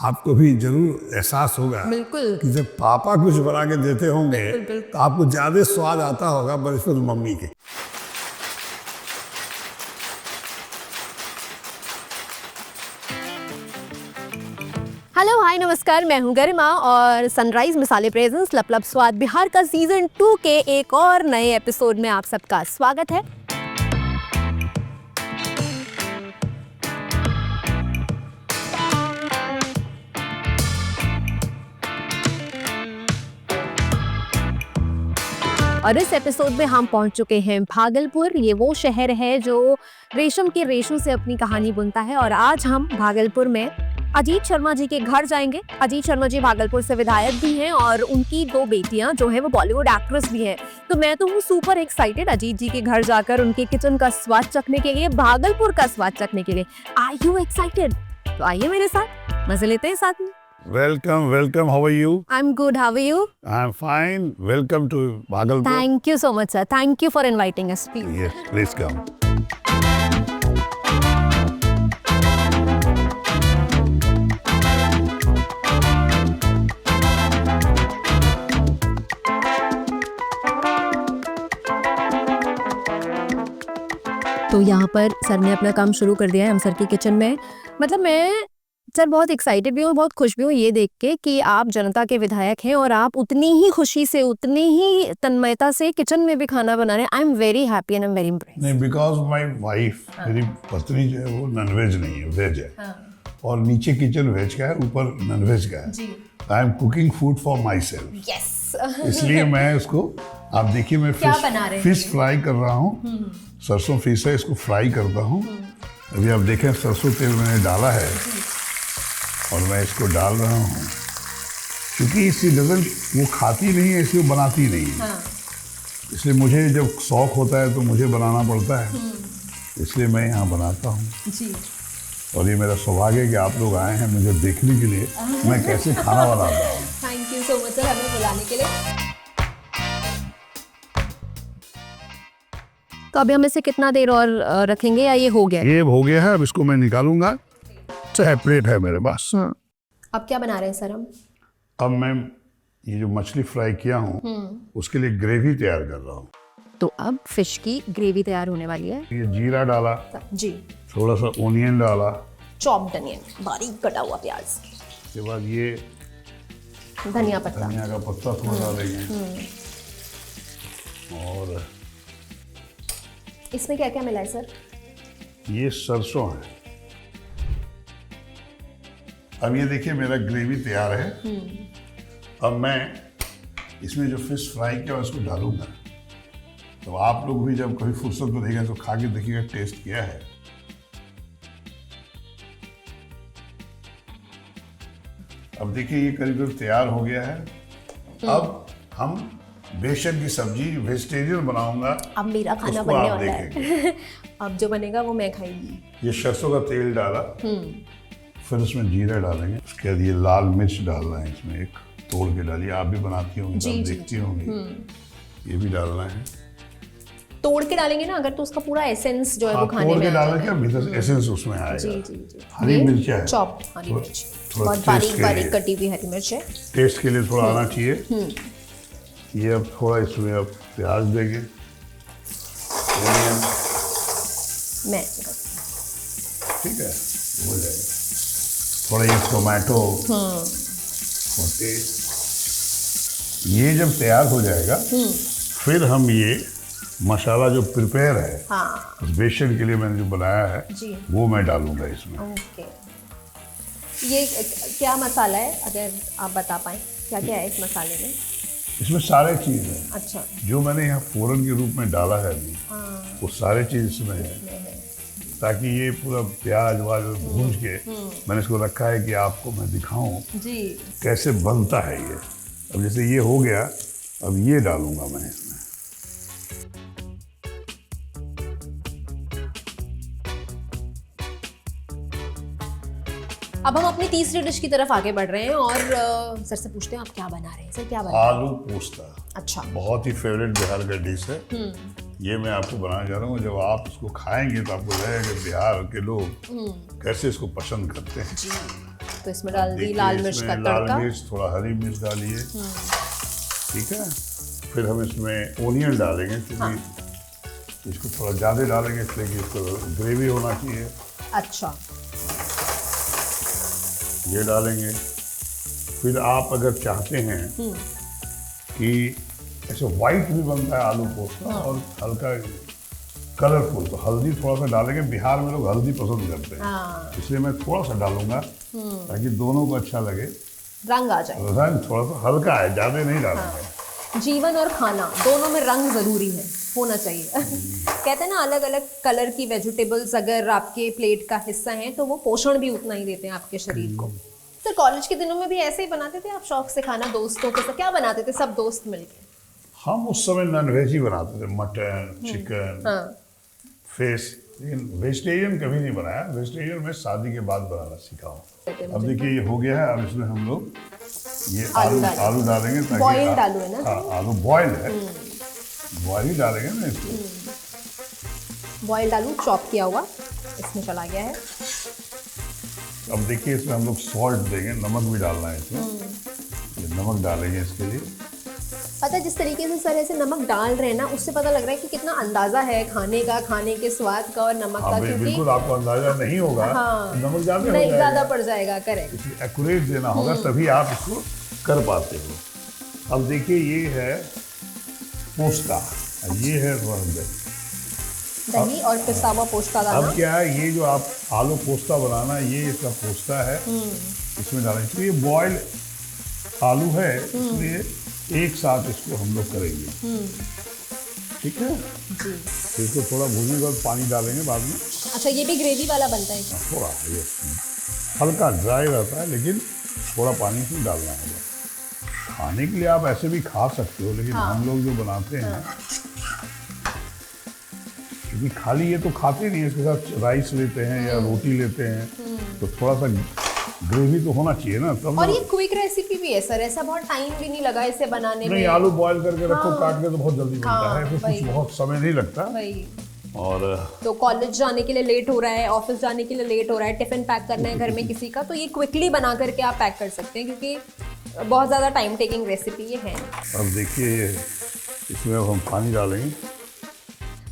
आपको भी जरूर एहसास होगा बिल्कुल कि जब पापा कुछ बना के देते होंगे बिल्कुल। तो आपको ज्यादा स्वाद आता होगा बनिस्पत मम्मी के। हेलो हाय नमस्कार, मैं हूं गरिमा और सनराइज मसाले प्रेजेंस लपलप स्वाद बिहार का सीजन 2 के एक और नए एपिसोड में आप सबका स्वागत है। और इस एपिसोड में हम पहुंच चुके हैं भागलपुर। ये वो शहर है जो रेशम के रेशों से अपनी कहानी बुनता है और आज हम भागलपुर में अजीत शर्मा जी के घर जाएंगे। अजीत शर्मा जी भागलपुर से विधायक भी हैं और उनकी 2 बेटियां जो है वो बॉलीवुड एक्ट्रेस भी हैं। तो मैं तो हूँ सुपर एक्साइटेड अजीत जी के घर जाकर उनके किचन का स्वाद चखने के लिए, भागलपुर का स्वाद चखने के लिए। Are you excited? तो आइए मेरे साथ, मजे लेते हैं साथ में। Welcome welcome, how are you? I am good, how are you? I am fine, welcome to Bhagalpur. Thank you so much sir, thank you for inviting us. Yes, please come. तो यहाँ पर सर ने अपना काम शुरू कर दिया है हम सर की किचन में। मतलब मैं सर बहुत एक्साइटेड भी हूँ, बहुत खुश भी हूँ ये देख के कि आप जनता के विधायक हैं और आप उतनी ही खुशी से, उतनी ही तन्मयता से किचन में भी खाना बना रहे हैं। I am very happy and I am very impressed. नहीं, बिकॉज माय वाइफ, मेरी पत्नी जो है वो नॉनवेज नहीं है, वेज है। और नीचे किचन वेज का है, ऊपर नॉनवेज का है। I am cooking food for my self. Yes इसलिए मैं उसको, आप देखिए मैं फिश फ्राई कर रहा हूँ। सरसों फिश है, इसको फ्राई करता हूँ। अभी आप देखें सरसों तेल मैंने डाला है और मैं इसको डाल रहा हूँ क्योंकि इससे डजंट, वो खाती नहीं है इसलिए बनाती नहीं है। इसलिए मुझे जब शौक होता है तो मुझे बनाना पड़ता है, इसलिए मैं यहाँ बनाता हूँ जी। और ये मेरा सौभाग्य है कि आप लोग आए हैं मुझे देखने के लिए मैं कैसे खाना बनाता हूँ। Thank you so much sir हमें बुलाने के लिए। तो अभी हम इसे कितना देर और रखेंगे या ये हो गया? ये हो गया है, अब इसको मैं निकालूंगा। सेपरेट है मेरे पास। अब क्या बना रहे हैं सर हम? अब मैं ये जो मछली फ्राई किया हूँ उसके लिए ग्रेवी तैयार कर रहा हूँ। तो अब फिश की ग्रेवी तैयार होने वाली है। ये जीरा डाला जी, थोड़ा सा ओनियन डाला, चॉप्ड अनियन, बारीक कटा हुआ प्याज, उसके बाद ये धनिया पत्ता, धनिया का पत्ता थोड़ा डालेंगे। और इसमें क्या क्या मिला है सर? ये सरसों है। अब ये देखिए मेरा ग्रेवी तैयार है। अब मैं इसमें जो फिश फ्राई किया उसको डालूंगा। तो आप लोग भी जब कभी फुर्सत में देखेंगे तो खा के देखिएगा टेस्ट क्या है। अब देखिए ये करीब करीब तैयार हो गया है। अब हम बेसन की सब्जी वेजिटेरियन बनाऊंगा। अब मेरा खाना उसको बनने आप वाला है। अब जो बनेगा वो मैं खाऊंगी। ये सरसों का तेल डाला, फिर उसमें जीरा डालेंगे। उसके बाद ये लाल मिर्च डालना है, इसमें एक तोड़ के डालिए। आप भी बनाती होंगी तो आप देखती होंगी। ये भी डालना है। तोड़ के डालेंगे ना अगर, तो उसका पूरा एसेंस जो है वो खाने तोड़ में के डालना क्या, भीतर एसेंस उसमें आएगा। जी जी जी। हरी मिर्च है, चॉप्ड हरी मिर्च, थोड़ा बहुत बारीक बारीक कटी हुई हरी मिर्च है। टेस्ट के लिए थोड़ा आना चाहिए। ये अब थोड़ा इसमें अब प्याज देंगे, मैं ठीक है, हो जाएगा। थोड़ा ये टोमेटो, ये जब तैयार हो जाएगा फिर हम ये मसाला जो प्रिपेयर है उस बेसन के लिए मैंने जो बनाया है वो मैं डालूंगा इसमें। ओके, ये क्या मसाला है अगर आप बता पाएं, क्या क्या है इस मसाले में? इसमें सारे चीज़ है। अच्छा, जो मैंने यहाँ फोरन के रूप में डाला है अभी वो सारे चीज़ इसमें है, ताकि ये पूरा प्याज वाज भून के मैंने इसको रखा है कि आपको मैं दिखाऊं जी कैसे बनता है ये। अब जैसे ये हो गया, अब ये डालूंगा मैं इसमें। अब हम अपनी तीसरी डिश की तरफ आगे बढ़ रहे हैं और सर से पूछते हैं आप क्या बना रहे हैं? सर क्या बना रहे हैं? आलू पोस्ता। अच्छा, बहुत ही फेवरेट बिहार का डिश है। ये मैं आपको बनाने जा रहा हूँ। जब आप इसको खाएंगे तो आपको लगेगा कि बिहार के लोग कैसे इसको पसंद करते हैं। तो इसमें डाल दी देखिए, लाल मिर्च इसमें का लाल तड़का। मिर्च, थोड़ा हरी मिर्च डालिए, ठीक है। फिर हम इसमें ओनियन डालेंगे, क्योंकि इसको थोड़ा ज़्यादा डालेंगे इसलिए कि इसको ग्रेवी होना चाहिए। अच्छा, ये डालेंगे। फिर आप अगर चाहते हैं कि ऐसे वाइट भी बनता है आलू पोस्ता और हल्का कलरफुल, तो हल्दी थोड़ा सा डालेंगे। बिहार में लोग हल्दी पसंद करते हैं, इसलिए मैं थोड़ा सा डालूंगा ताकि दोनों को अच्छा लगे, रंग आ जाए। रंग थोड़ा सा हल्का है, ज़्यादा नहीं डालेंगे। जीवन और खाना दोनों में रंग जरूरी है, होना चाहिए। कहते हैं ना, अलग अलग कलर की वेजिटेबल्स अगर आपके प्लेट का हिस्सा हैं तो वो पोषण भी उतना ही देते हैं आपके शरीर को। सर, कॉलेज के दिनों में भी ऐसे ही बनाते थे आप शौक से खाना दोस्तों के साथ? क्या बनाते थे सब दोस्त मिलके? हम उस समय नॉनवेज ही बनाते थे, मटन, चिकन, फिश। लेकिन वेजिटेरियन कभी नहीं बनाया। वेजिटेरियन मैं शादी के बाद बनाना सीखा हूँ। अब देखिए ये हो गया है। अब इसमें हम लोग ये आलू डालेंगे, ताकि बॉइल्ड आलू है ना? हाँ, आलू बॉइल्ड है, बॉइल ही डालेंगे ना इसको। बॉइल्ड आलू चॉप किया हुआ इसमें चला गया है। अब देखिए इसमें हम लोग सॉल्ट देंगे, नमक भी डालना है इसमें। ये नमक डालेंगे इसके लिए। पता है, जिस तरीके से सर ऐसे नमक डाल रहे हैं ना, उससे पता लग रहा है कि कितना अंदाजा है खाने का, खाने के स्वाद का और नमक का। क्योंकि बिल्कुल आपको अंदाजा नहीं होगा, नमक ज़्यादा नहीं, ज़्यादा पड़ जाएगा। करेक्ट, इसलिए एक्यूरेट देना होगा, तभी आप इसको कर पाते हो। अब देखिए ये है पोस्ता, ये है दही और पिसा हुआ पोस्ता दाना। अब क्या है, ये जो आप आलू पोस्ता बनाना, ये इसका पोस्ता है, इसमें डालेंगे। तो ये बॉइल्ड आलू है, इसलिए एक साथ इसको हम लोग करेंगे, ठीक है। फिर इसको थोड़ा भूनने के बाद पानी डालेंगे बाद में। अच्छा, ये भी ग्रेवी वाला बनता है? थोड़ा ये हल्का ड्राई रहता है, लेकिन थोड़ा पानी इसमें डालना होगा। खाने के लिए आप ऐसे भी खा सकते हो, लेकिन हम लोग जो बनाते हैं, क्योंकि खाली ये तो खाते नहीं, इसके साथ राइस लेते हैं या रोटी लेते हैं, तो थोड़ा सा ग्रेवी तो होना चाहिए ना तब। और ये क्विक रेसिपी भी है सर, ऐसा बहुत टाइम भी नहीं लगा इसे बनाने में। नहीं, आलू बॉईल करके रखो, काट के तो बहुत जल्दी बनता है, फिर कुछ बहुत समय नहीं लगता। और तो कॉलेज जाने के लिए लेट हो रहा है, ऑफिस जाने के लिए लेट हो रहा है, टिफिन पैक करना है घर में किसी का, तो ये क्विकली बना करके आप पैक कर सकते हैं, क्योंकि बहुत ज़्यादा टाइम टेकिंग रेसिपी ये है। अब देखिए इसमें हम पानी डालेंगे।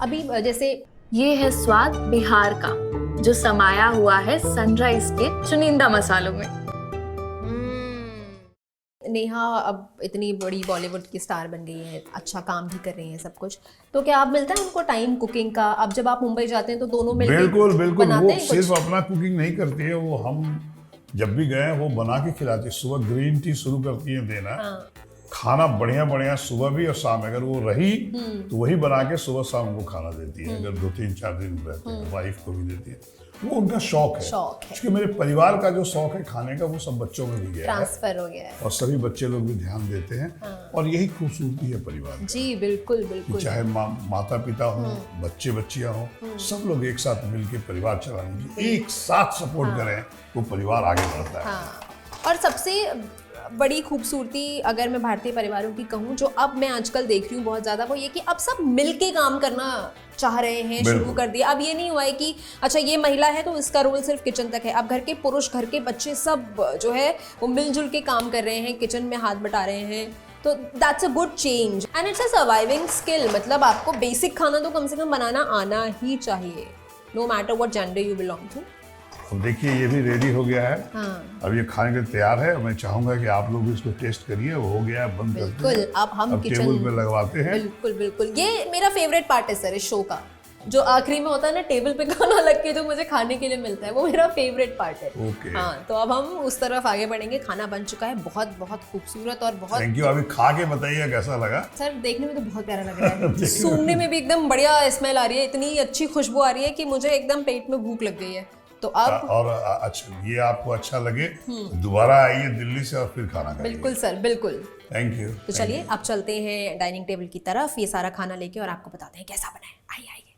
अभी जैसे ये है स्वाद बिहार का, जो समाया हुआ है सनराइज के चुनिंदा मसालों में। नेहा अब इतनी बड़ी बॉलीवुड की स्टार बन गई है, अच्छा काम भी कर रही हैं सब कुछ, तो क्या आप मिलता है उनको टाइम कुकिंग का? अब जब आप मुंबई जाते हैं तो दोनों मिलकर बिल्कुल बनाते वो हैं? सिर्फ अपना कुकिंग नहीं करती है, वो हम जब भी गए वो बना के खिलाती है। सुबह ग्रीन टी शुरू करती है देना, खाना बढ़िया बढ़िया सुबह भी और शाम। अगर वो रही तो वही बना के सुबह शाम को खाना देती है। अगर 2-3-4 दिन रहते हैं, वाइफ को भी देती है। वो उनका शौक है। क्योंकि मेरे परिवार का जो शौक है खाने का, वो सब बच्चों में भी गया ट्रांसफर हो गया है, और सभी बच्चे लोग भी ध्यान देते हैं। और यही खूबसूरती है परिवार की। जी बिल्कुल बिल्कुल। चाहे माता पिता हो, बच्चे बच्चियां हो, सब लोग एक साथ मिलकर परिवार चलाने की एक साथ सपोर्ट करें, वो परिवार आगे बढ़ता है। और सबसे बड़ी खूबसूरती अगर मैं भारतीय परिवारों की कहूँ, जो अब मैं आजकल देख रही हूँ बहुत ज़्यादा, वो ये कि अब सब मिलके काम करना चाह रहे हैं, शुरू कर दिया। अब ये नहीं हुआ है कि अच्छा ये महिला है तो इसका रोल सिर्फ किचन तक है। अब घर के पुरुष, घर के बच्चे सब जो है वो मिलजुल के काम कर रहे हैं, किचन में हाथ बटा रहे हैं। तो that's a good change and it's a surviving skill. मतलब आपको बेसिक खाना तो कम से कम बनाना आना ही चाहिए, no matter what gender you belong to. अब देखिए ये भी रेडी हो गया है। अब ये खाने के लिए तैयार है। मैं चाहूंगा कि आप लोग भी इसको टेस्ट करिए। वो हो गया है, बंद करते हैं। बिल्कुल, अब हम किचन टेबल पे लगवाते हैं। बिल्कुल बिल्कुल, ये मेरा फेवरेट पार्ट है सर इस शो का, जो आखिरी में होता है ना टेबल पे खाना लग के जो मुझे खाने के लिए मिलता है, वो मेरा फेवरेट पार्ट है। हाँ, तो अब हम उस तरफ आगे बढ़ेंगे। खाना बन चुका है, बहुत बहुत खूबसूरत और बहुत। Thank you. अभी खा के बताइए कैसा लगा। सर देखने में तो बहुत प्यारा लग रहा है, सूंघने में भी एकदम बढ़िया स्मेल आ रही है, इतनी अच्छी खुशबू आ रही है कि मुझे एकदम पेट में भूख लग गई है। तो अब और अच्छा, ये आपको अच्छा लगे दोबारा आइए दिल्ली से और फिर खाना खाइए। बिल्कुल सर, बिल्कुल। Thank you. तो चलिए अब चलते हैं डाइनिंग टेबल की तरफ, ये सारा खाना लेके, और आपको बताते हैं कैसा बना है। आइए आइए।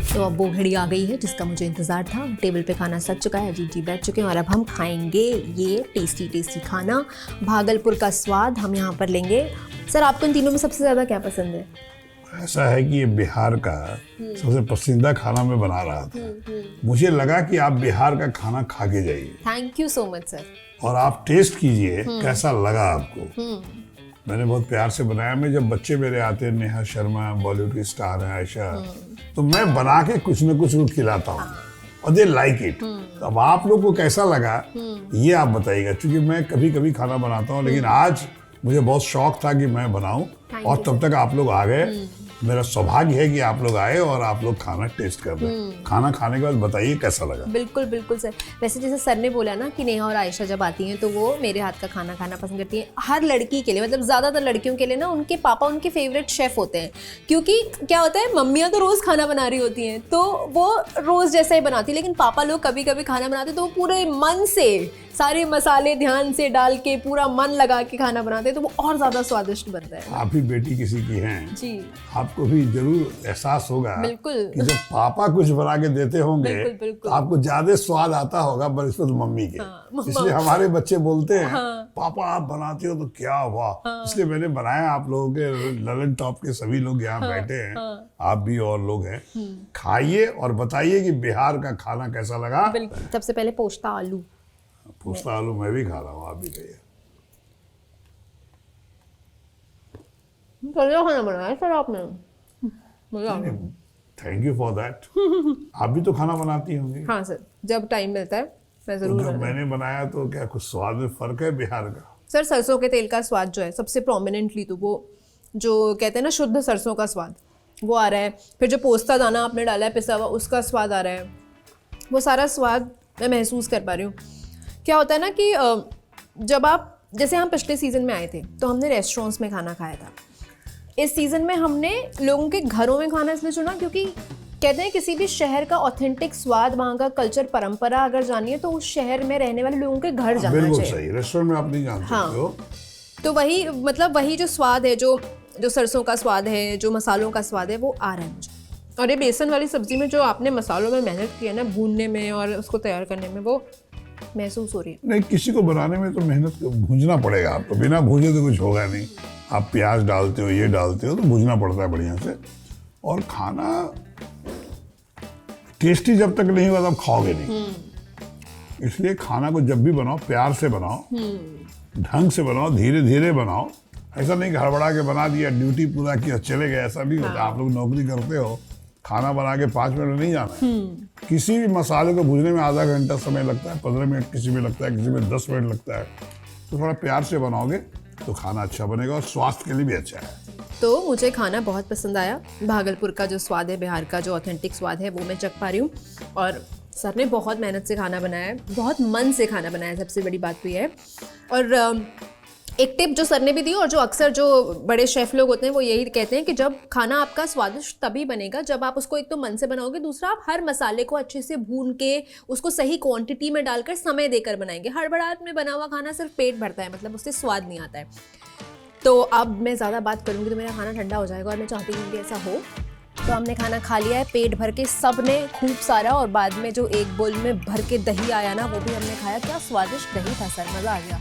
तो अब वो घड़ी आ गई है जिसका मुझे इंतज़ार था। टेबल पे खाना सज चुका है, अजीत जी बैठ चुके हैं और अब हम खाएंगे ये टेस्टी टेस्टी खाना। भागलपुर का स्वाद हम यहाँ पर लेंगे। सर, आपको इन तीनों में सबसे ज़्यादा क्या पसंद है? ऐसा है कि ये बिहार का सबसे पसंदीदा खाना मैं बना रहा था। मुझे लगा कि आप बिहार का खाना खा के जाइए। Thank you so much sir. और आप टेस्ट कीजिए कैसा लगा आपको। मैंने बहुत प्यार से बनाया। मैं जब बच्चे मेरे आते हैं, नेहा शर्मा बॉलीवुड की स्टार है, आयशा, तो मैं बना के कुछ न कुछ उनको खिलाता हूँ और दे लाइक इट। तो अब आप लोग को कैसा लगा ये आप बताइएगा, क्योंकि मैं कभी कभी खाना बनाता हूँ, लेकिन आज मुझे बहुत शौक था कि मैं बनाऊं और तब तक आप लोग आ गए। मेरा सौभाग्य है कि आप लोग आए और आप लोग खाना टेस्ट कर रहे हैं। खाना खाने के बाद बताइए कैसा लगा। बिल्कुल बिल्कुल सर। वैसे जैसे सर ने बोला ना कि नेहा और आयशा जब आती हैं तो वो मेरे हाथ का खाना खाना पसंद करती हैं। हर लड़की के लिए, मतलब ज़्यादातर लड़कियों के लिए ना, उनके पापा उनके फेवरेट शेफ़ होते हैं। क्योंकि क्या होता है, मम्मियाँ तो रोज़ खाना बना रही होती हैं तो वो रोज़ जैसा ही बनाती, लेकिन पापा लोग कभी कभी खाना बनाते तो वो पूरे मन से सारे मसाले ध्यान से डाल के पूरा मन लगा के खाना बनाते हैं, तो वो और ज़्यादा स्वादिष्ट बनता है। आप ही बेटी किसी की हैं जी, आपको भी जरूर एहसास होगा बिल्कुल कि जब पापा कुछ बना के देते होंगे बिल्कुल, बिल्कुल। तो आपको ज्यादा स्वाद आता होगा बनिस्बत मम्मी के। इसलिए हमारे बच्चे बोलते हैं पापा आप बनाते हो तो क्या हुआ। इसलिए मैंने बनाया। आप लोगों के ललन टॉप के सभी लोग यहाँ बैठे हैं, आप भी और लोग हैं। खाइए और बताइए कि बिहार का खाना कैसा लगा। सबसे पहले पोस्ता आलू। पोस्ता आलू मैं भी खा रहा हूँ, आप भी खाइए। खाना बनाया सर आपने, थैंक यू फॉर दैट। आप भी तो खाना बनाती होंगी। हाँ सर, जब टाइम मिलता है मैं जरूर जब मैंने बनाया तो क्या कुछ स्वाद में फर्क है बिहार का? सर, सरसों के तेल का स्वाद जो है सबसे प्रोमिनेंटली, तो वो जो कहते हैं ना शुद्ध सरसों का स्वाद, वो आ रहा है। फिर जो पोस्ता दाना आपने डाला है पिसा हुआ, उसका स्वाद आ रहा है। वो सारा स्वाद मैं महसूस कर पा रही हूँ। क्या होता है ना कि जब आप, जैसे हम पिछले सीज़न में आए थे तो हमने रेस्टोरेंट्स में खाना खाया था। इस सीज़न में हमने लोगों के घरों में खाना इसलिए चुना क्योंकि कहते हैं किसी भी शहर का ऑथेंटिक स्वाद, वहाँ का कल्चर, परंपरा अगर जानिए तो उस शहर में रहने वाले लोगों के घर जाना चाहिए। बिल्कुल सही। रेस्टोरेंट में आप नहीं जान सकते हो। तो वही, मतलब वही जो स्वाद है, जो सरसों का स्वाद है, जो मसालों का स्वाद है, वो आ रहा है मुझे। और ये बेसन वाली सब्जी में जो आपने मसालों में मेहनत की है ना, भूनने में और उसको तैयार करने में, वो महसूस हो रही है। नहीं, किसी को बनाने में तो मेहनत भूनना पड़ेगा आपको। बिना भूजे तो कुछ होगा नहीं। आप प्याज डालते हो, ये डालते हो, तो भूनना पड़ता है बढ़िया से। और खाना टेस्टी जब तक नहीं होगा तब खाओगे नहीं। इसलिए खाना को जब भी बनाओ प्यार से बनाओ, ढंग से बनाओ, धीरे धीरे बनाओ। ऐसा नहीं कि हड़बड़ा के बना दिया, ड्यूटी पूरा किया, चले गए, ऐसा नहीं होता। आप लोग नौकरी करते हो, खाना बना के 5 मिनट में नहीं जाना है। किसी भी मसाले को भूनने में आधा घंटा समय लगता है, 15 मिनट किसी में लगता है, किसी में 10 मिनट लगता है। तो थोड़ा प्यार से बनाओगे तो खाना अच्छा बनेगा और स्वास्थ्य के लिए भी अच्छा है। तो मुझे खाना बहुत पसंद आया। भागलपुर का जो स्वाद है, बिहार का जो ऑथेंटिक स्वाद है, वो मैं चख पा रही हूँ। और सर ने बहुत मेहनत से खाना बनाया है, बहुत मन से खाना बनाया है, सबसे बड़ी बात तो ये है। और एक टिप जो सर ने भी दी, और जो अक्सर जो बड़े शेफ़ लोग होते हैं वो यही कहते हैं कि जब खाना आपका स्वादिष्ट तभी बनेगा जब आप उसको एक तो मन से बनाओगे, दूसरा आप हर मसाले को अच्छे से भून के उसको सही क्वांटिटी में डालकर समय देकर बनाएंगे। हड़बड़ाहट में बना हुआ खाना सिर्फ पेट भरता है, मतलब उससे स्वाद नहीं आता है। तो अब मैं ज़्यादा बात करूँगी तो मेरा खाना ठंडा हो जाएगा, और मैं चाहती हूँ कि ऐसा हो। तो हमने खाना खा लिया है पेट भर के, सब ने खूब सारा, और बाद में जो एक बोल में भर के दही आया ना, वो भी हमने खाया। क्या स्वादिष्ट दही था सर, मज़ा आ गया।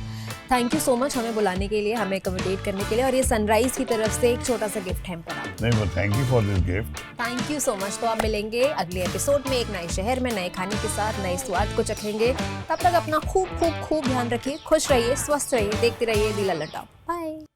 थैंक यू सो मच हमें बुलाने के लिए, हमें कम्युनिकेट करने के लिए, और ये सनराइज की तरफ से एक छोटा सा गिफ्ट है पर। नहीं, thank you for this gift. Thank you so much. तो आप मिलेंगे अगले एपिसोड में एक नए शहर में, नए खाने के साथ, नए स्वाद को चखेंगे। तब तक अपना खूब खूब खूब ध्यान रखिए, खुश रहिए, स्वस्थ रहिए, देखते रहिए दी ललन टॉप। बाय।